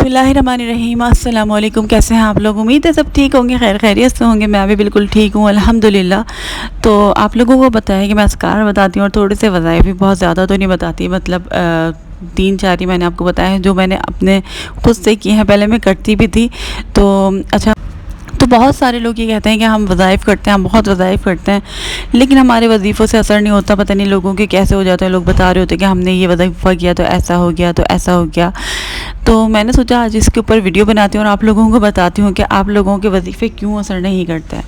बिस्मिल्लाहिर्रहमानिर्रहीम। अस्सलाम वालेकुम। कैसे हैं आप लोग? उम्मीद है सब ठीक होंगे, खैर खैरियत से होंगे। मैं भी बिल्कुल ठीक हूँ अल्हम्दुलिल्लाह। तो आप लोगों को पता है कि मैं अस्कार बताती हूँ और थोड़े से वज़ाइफ भी, बहुत ज़्यादा तो नहीं बताती, मतलब 3-4 ही मैंने आपको बताया है जो मैंने अपने खुद से किए हैं। पहले मैं करती भी थी तो अच्छा, तो बहुत सारे लोग ये कहते हैं कि हम वज़ाइफ करते हैं, हम बहुत वज़ाइफ करते हैं, लेकिन हमारे वज़ीफ़ों से असर नहीं होता। पता नहीं लोगों के कैसे हो जाते हैं। लोग बता रहे होते हैं कि हमने ये वज़ीफ़ा किया तो ऐसा हो गया, तो ऐसा हो गया। तो मैंने सोचा आज इसके ऊपर वीडियो बनाती हूँ और आप लोगों को बताती हूँ कि आप लोगों के वज़ीफ़े क्यों असर नहीं करते हैं।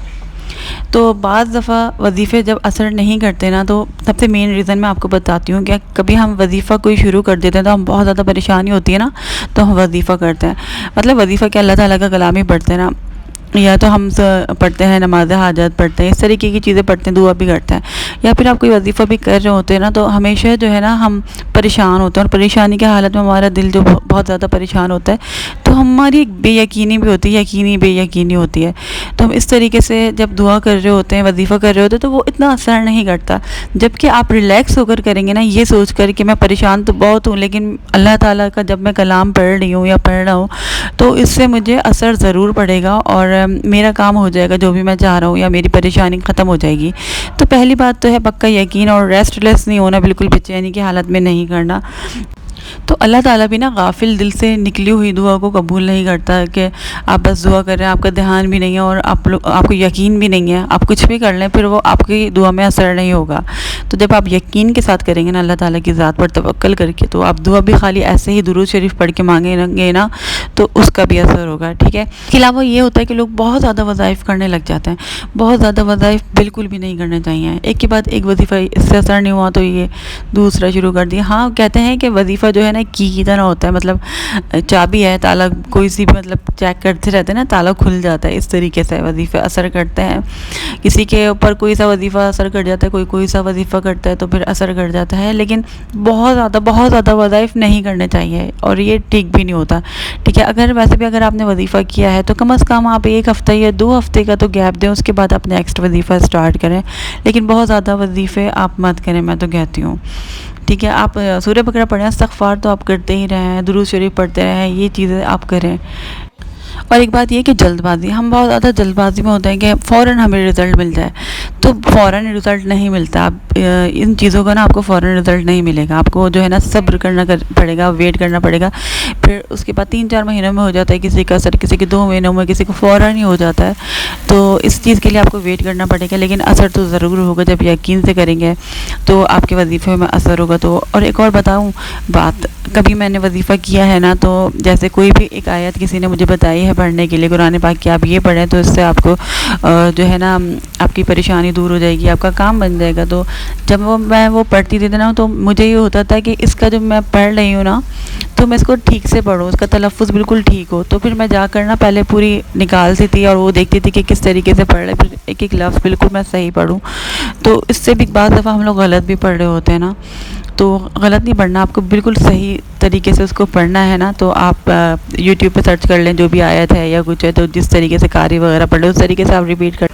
तो बाज़ दफ़ा वज़ीफ़े जब असर नहीं करते ना, तो सबसे मेन रीज़न मैं आपको बताती हूँ कि कभी हम वज़ीफ़ा कोई शुरू कर देते हैं तो हम बहुत ज़्यादा परेशानी होती है ना, तो हम वज़ीफ़ा करते हैं। मतलब वज़ीफ़ा क्या, अल्लाह ताला का कलाम ही पढ़ते हैं ना, या तो हम पढ़ते हैं, नमाज हाजत पढ़ते हैं, इस तरीके की चीज़ें पढ़ते हैं, दुआ भी करते हैं। या फिर आप कोई वजीफ़ा भी कर रहे होते हैं ना, तो हमेशा जो है ना हम परेशान होते हैं, और परेशानी की हालत में हमारा दिल जो बहुत ज़्यादा परेशान होता है, तो हमारी एक बेयकीनी भी होती है, यकीनी बेयकीनी होती है। तो हम इस तरीके से जब दुआ कर रहे होते हैं, वजीफ़ा कर रहे होते हैं, तो वो इतना असर नहीं करता। जबकि आप रिलैक्स होकर करेंगे ना, ये सोच कर कि मैं परेशान तो बहुत हूँ, लेकिन अल्लाह ताला का जब मैं कलाम पढ़ रही हूँ या पढ़ रहा हूँ, तो इससे मुझे असर ज़रूर पड़ेगा और मेरा काम हो जाएगा जो भी मैं चाह रहा हूँ, या मेरी परेशानी ख़त्म हो जाएगी। तो पहली बात तो है पक्का यकीन, और रेस्टलेस नहीं होना, बिल्कुल बेचैनी की हालत में नहीं करना। तो अल्लाह ताला भी ना गाफिल दिल से निकली हुई दुआ को कबूल नहीं करता कि आप बस दुआ कर रहे हैं, आपका ध्यान भी नहीं है और आपको यकीन भी नहीं है, आप कुछ भी कर लें फिर वो आपकी दुआ में असर नहीं होगा। तो जब आप यकीन के साथ करेंगे ना, अल्लाह ताला की ज़ात पर तवक्कल करके, तो आप दुआ भी खाली ऐसे ही दुरूद शरीफ पढ़ के मांगेंगे ना, तो उसका भी असर होगा। ठीक है। इसके अलावा ये होता है कि लोग बहुत ज़्यादा वज़ाइफ करने लग जाते हैं। बहुत ज़्यादा वज़ाइफ बिल्कुल भी नहीं करने चाहिए। एक के बाद एक वजीफ़ा, इससे असर नहीं हुआ तो ये दूसरा शुरू कर दिया। हाँ, कहते हैं कि वजीफ़ा जो है ना की तरह होता है, मतलब चाबी है, ताला कोई सी भी, मतलब चेक करते रहते हैं ना, ताला खुल जाता है। इस तरीके से वजीफ़े असर करते हैं। किसी के ऊपर कोई सा वजीफ़ा असर कर जाता है, कोई सा वजीफ़ा करता है तो फिर असर कर जाता है, लेकिन बहुत ज़्यादा वज़ाइफ नहीं करने चाहिए, और ये ठीक भी नहीं होता। ठीक है। अगर वैसे भी अगर आपने वजीफ़ा किया है तो कम से कम आप 1 हफ़्ता या 2 हफ़्ते का तो गैप दें, उसके बाद आप नेक्स्ट वजीफ़ा स्टार्ट करें। लेकिन बहुत ज़्यादा वजीफ़े आप मत करें, मैं तो कहती हूँ। ठीक है। आप सूरह बकरा पढ़ें, इस्तिग़फ़ार तो आप करते ही रहें, दुरूद शरीफ पढ़ते रहें, ये चीज़ें आप करें। और एक बात ये कि जल्दबाज़ी, हम बहुत ज़्यादा जल्दबाज़ी में होते हैं कि फ़ौरन हमें रिज़ल्ट मिल जाए, तो फ़ौरन रिज़ल्ट नहीं मिलता। आप इन चीज़ों का ना आपको फ़ौरन रिज़ल्ट नहीं मिलेगा, आपको जो है ना सब्र करना पड़ेगा, वेट करना पड़ेगा। फिर उसके बाद 3-4 महीनों में हो जाता है किसी का असर, किसी के 2 महीनों में, किसी को फ़ौरन ही हो जाता है। तो इस चीज़ के लिए आपको वेट करना पड़ेगा, लेकिन असर तो ज़रूर होगा। जब यकीन से करेंगे तो आपके वजीफ़े में असर होगा। तो और एक और बताऊँ बात, कभी मैंने वजीफ़ा किया है ना, तो जैसे कोई भी एक आयत किसी ने मुझे बताई है पढ़ने के लिए, कुरान पाक की, आप ये पढ़ें तो इससे आपको जो है ना आपकी परेशानी दूर हो जाएगी, आपका काम बन जाएगा। तो जब मैं वो पढ़ती थी ना, तो मुझे ये होता था कि इसका जब मैं पढ़ रही हूँ ना, तो मैं इसको ठीक से पढूँ, उसका तलफ़्फ़ुज़ बिल्कुल ठीक हो। तो फिर मैं जाकर ना पहले पूरी निकालती थी और वो देखती थी कि किस तरीके से पढ़ रहे, फिर एक लफ्ज़ बिल्कुल मैं सही पढूँ। तो इससे भी बाद दफ़ा हम लोग गलत भी पढ़ रहे होते हैं ना, तो गलत नहीं पढ़ना, आपको बिल्कुल सही तरीके से उसको पढ़ना है ना। तो आप यूट्यूब पे सर्च कर लें जो भी आयत है या कुछ है, तो जिस तरीके से कारी वगैरह पढ़ लें उस तरीके से आप रिपीट कर,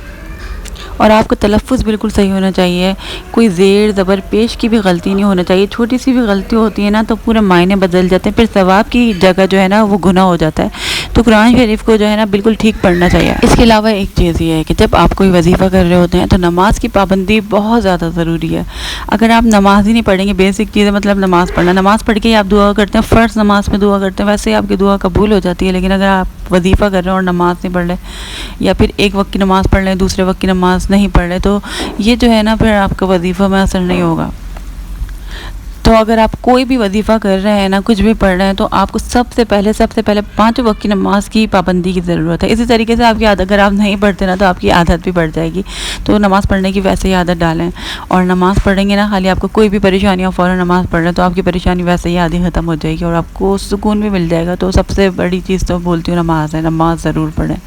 और आपका तलफ़्फ़ुज़ बिल्कुल सही होना चाहिए। कोई ज़ेर ज़बर पेश की भी गलती नहीं होना चाहिए। छोटी सी भी गलती होती है ना तो पूरे मायने बदल जाते हैं, फिर सवाब की जगह जो है ना वो गुनाह हो जाता है। तो कुरान शरीफ को जो है ना बिल्कुल ठीक पढ़ना चाहिए। इसके अलावा एक चीज़ ये है कि जब आप कोई वजीफ़ा कर रहे होते हैं तो नमाज की पाबंदी बहुत ज़्यादा ज़रूरी है। अगर आप नमाज ही नहीं पढ़ेंगे, बेसिक चीज़ें, मतलब नमाज़ पढ़ना, नमाज़ पढ़ के ही आप दुआ करते हैं, फ़र्ज़ नमाज में दुआ करते हैं, वैसे ही आपकी दुआ कबूल हो जाती है। लेकिन अगर आप वजीफ़ा कर रहे हैं और नमाज़ नहीं पढ़ रहे, या फिर एक वक्त की नमाज़ पढ़ लें, दूसरे वक्त की नमाज़ नहीं पढ़ रहे, तो ये जो है ना फिर आपका वजीफ़ा में असर नहीं होगा। तो अगर आप कोई भी वजीफ़ा कर रहे हैं ना, कुछ भी पढ़ रहे हैं, तो आपको सबसे पहले 5 वक्त की नमाज की पाबंदी की ज़रूरत है। इसी तरीके से आपकी आदत, अगर आप नहीं पढ़ते ना तो आपकी आदत भी बढ़ जाएगी। तो नमाज़ पढ़ने की वैसे ही आदत डालें, और नमाज़ पढ़ेंगे ना, खाली आपको कोई भी परेशानी हो, फ़ौरन नमाज़ पढ़ रहे हैं तो आपकी परेशानी वैसे ही आधी ख़त्म हो जाएगी और आपको सुकून भी मिल जाएगा। तो सबसे बड़ी चीज़ तो बोलती हूँ नमाज़ है, नमाज़ ज़रूर पढ़ें।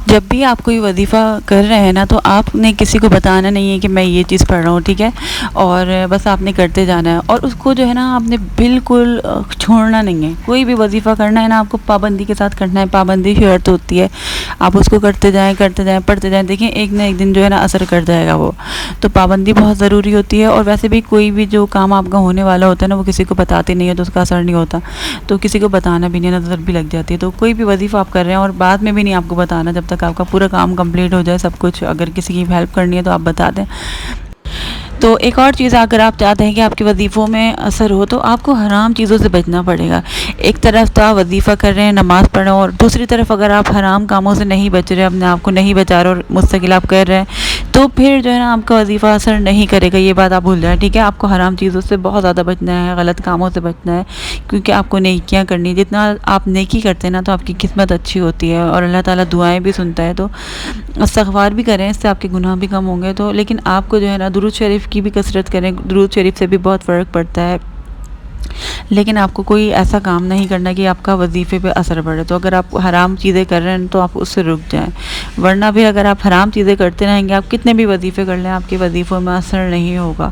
جب بھی آپ کوئی وظیفہ کر رہے ہیں نا تو آپ نے کسی کو بتانا نہیں ہے کہ میں یہ چیز پڑھ رہا ہوں، ٹھیک ہے، اور بس آپ نے کرتے جانا ہے، اور اس کو جو ہے نا آپ نے بالکل چھوڑنا نہیں ہے۔ کوئی بھی وظیفہ کرنا ہے نا آپ کو پابندی کے ساتھ کرنا ہے، پابندی شرط ہوتی ہے، آپ اس کو کرتے جائیں پڑھتے جائیں، دیکھیں ایک نہ ایک دن جو ہے نا اثر کر جائے گا وہ۔ تو پابندی بہت ضروری ہوتی ہے، اور ویسے بھی کوئی بھی جو کام آپ کا ہونے والا ہوتا ہے نا وہ کسی کو بتاتے نہیں ہے تو اس کا اثر نہیں ہوتا، تو کسی کو بتانا بھی نہیں، نظر بھی لگ جاتی ہے۔ تو کوئی بھی وظیفہ آپ کر رہے ہیں اور بعد میں بھی نہیں آپ کو بتانا، جب تک آپ کا پورا کام کمپلیٹ ہو جائے سب کچھ، اگر کسی کی ہیلپ کرنی ہے تو آپ بتا دیں۔ تو ایک اور چیز، اگر آپ چاہتے ہیں کہ آپ کے وظیفوں میں اثر ہو تو آپ کو حرام چیزوں سے بچنا پڑے گا۔ ایک طرف تو آپ وظیفہ کر رہے ہیں، نماز پڑھ رہے ہیں، اور دوسری طرف اگر آپ حرام کاموں سے نہیں بچ رہے، اپنے آپ کو نہیں بچا رہے اور مستقل آپ کر رہے ہیں، تو پھر جو ہے نا آپ کا وظیفہ اثر نہیں کرے گا، یہ بات آپ بھول جائیں، ٹھیک ہے۔ آپ کو حرام چیزوں سے بہت زیادہ بچنا ہے، غلط کاموں سے بچنا ہے، کیونکہ آپ کو نیکیاں کرنی ہے۔ جتنا آپ نیکی کرتے ہیں نا تو آپ کی قسمت اچھی ہوتی ہے، اور اللہ تعالیٰ دعائیں بھی سنتا ہے۔ تو استغفار بھی کریں، اس سے آپ کے گناہ بھی کم ہوں گے۔ تو لیکن آپ کو جو ہے نا درود شریف کی بھی کثرت کریں، درود شریف سے بھی بہت فرق پڑتا ہے، لیکن آپ کو کوئی ایسا کام نہیں کرنا کہ آپ کا وظیفے پہ اثر پڑے۔ تو اگر آپ حرام چیزیں کر رہے ہیں تو آپ اس سے رک جائیں، ورنہ بھی اگر آپ حرام چیزیں کرتے رہیں گے، آپ کتنے بھی وظیفے کر لیں، آپ کے وظیفوں میں اثر نہیں ہوگا۔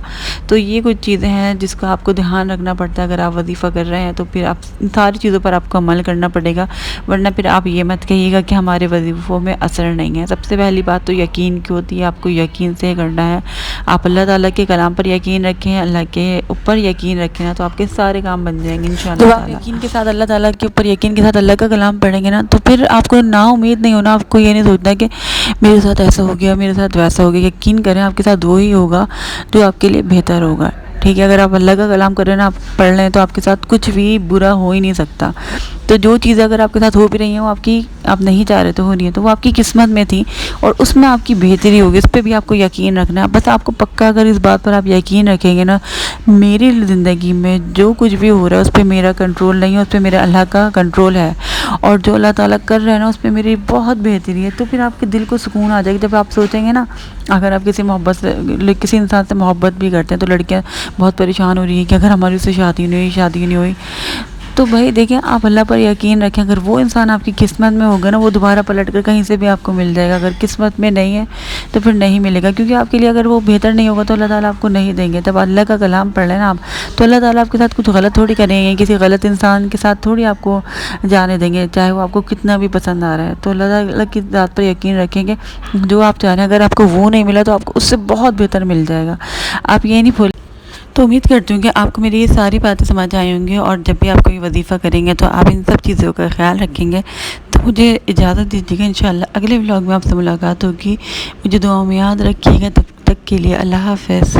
تو یہ کچھ چیزیں ہیں جس کا آپ کو دھیان رکھنا پڑتا ہے۔ اگر آپ وظیفہ کر رہے ہیں تو پھر آپ ان ساری چیزوں پر آپ کو عمل کرنا پڑے گا، ورنہ پھر آپ یہ مت کہیے گا کہ ہمارے وظیفوں میں اثر نہیں ہے۔ سب سے پہلی بات تو یقین کی ہوتی ہے، آپ کو یقین سے کرنا ہے۔ آپ اللہ تعالیٰ کے کلام پر یقین رکھیں، اللہ کے اوپر یقین رکھیں نا، تو آپ کے سارے کام بن جائیں گے انشاءاللہ جب آپ تعالیٰ۔ یقین کے ساتھ اللہ تعالیٰ کے اوپر یقین کے ساتھ اللہ کا کلام پڑھیں گے نا تو پھر آپ کو نا امید نہیں ہونا، آپ کو یہ نہیں سوچنا کہ میرے ساتھ ایسا ہو گیا، میرے ساتھ ویسا ہو گیا۔ یقین کریں آپ کے ساتھ وہی ہوگا جو آپ کے لیے بہتر ہوگا، ٹھیک ہے۔ اگر آپ اللہ کا کلام کر رہے ہیں نا، آپ پڑھ لیں، تو آپ کے ساتھ کچھ بھی برا ہو ہی نہیں سکتا۔ تو جو چیزیں اگر آپ کے ساتھ ہو بھی رہی ہیں وہ آپ نہیں چاہ رہے تو ہو رہی ہیں، تو وہ آپ کی قسمت میں تھی اور اس میں آپ کی بہتری ہوگی، اس پہ بھی آپ کو یقین رکھنا ہے۔ بس آپ کو پکا اگر اس بات پر آپ یقین رکھیں گے نا، میری زندگی میں جو کچھ بھی ہو رہا ہے اس پہ میرا کنٹرول نہیں ہے، اس پہ میرے اللہ کا کنٹرول ہے، اور جو اللہ تعالیٰ کر رہے ہیں نا اس پہ میری بہت بہتری ہے، تو پھر آپ کے دل کو سکون آ جائے گا۔ جب آپ سوچیں گے نا، اگر آپ کسی انسان سے محبت بھی کرتے ہیں تو لڑکیاں بہت پریشان ہو رہی ہیں کہ اگر ہماری اس سے شادی نہیں ہوئی، تو بھائی دیکھیں، آپ اللہ پر یقین رکھیں، اگر وہ انسان آپ کی قسمت میں ہوگا نا، وہ دوبارہ پلٹ کر کہیں سے بھی آپ کو مل جائے گا۔ اگر قسمت میں نہیں ہے تو پھر نہیں ملے گا، کیونکہ آپ کے لیے اگر وہ بہتر نہیں ہوگا تو اللہ تعالیٰ آپ کو نہیں دیں گے۔ تب اللہ کا کلام پڑھ لینا آپ، تو اللہ تعالیٰ آپ کے ساتھ کچھ غلط تھوڑی کریں گے، کسی غلط انسان کے ساتھ تھوڑی آپ کو جانے دیں گے، چاہے وہ آپ کو کتنا بھی پسند آ رہا ہے۔ تو اللہ تعالیٰ کی ذات پر یقین رکھیں گے، جو آپ چاہ رہے ہیں اگر آپ کو وہ نہیں ملا تو آپ کو اس سے بہت بہتر مل جائے گا، آپ یہ نہیں بھول۔ تو امید کرتی ہوں کہ آپ کو میری یہ ساری باتیں سمجھ آئی ہوں گی، اور جب بھی آپ کوئی وظیفہ کریں گے تو آپ ان سب چیزوں کا خیال رکھیں گے۔ تو مجھے اجازت دیجیے گا، انشاءاللہ اگلے ولاگ میں آپ سے ملاقات ہوگی۔ مجھے دعاؤں میں یاد رکھیے گا، تب تک کے لیے اللہ حافظ۔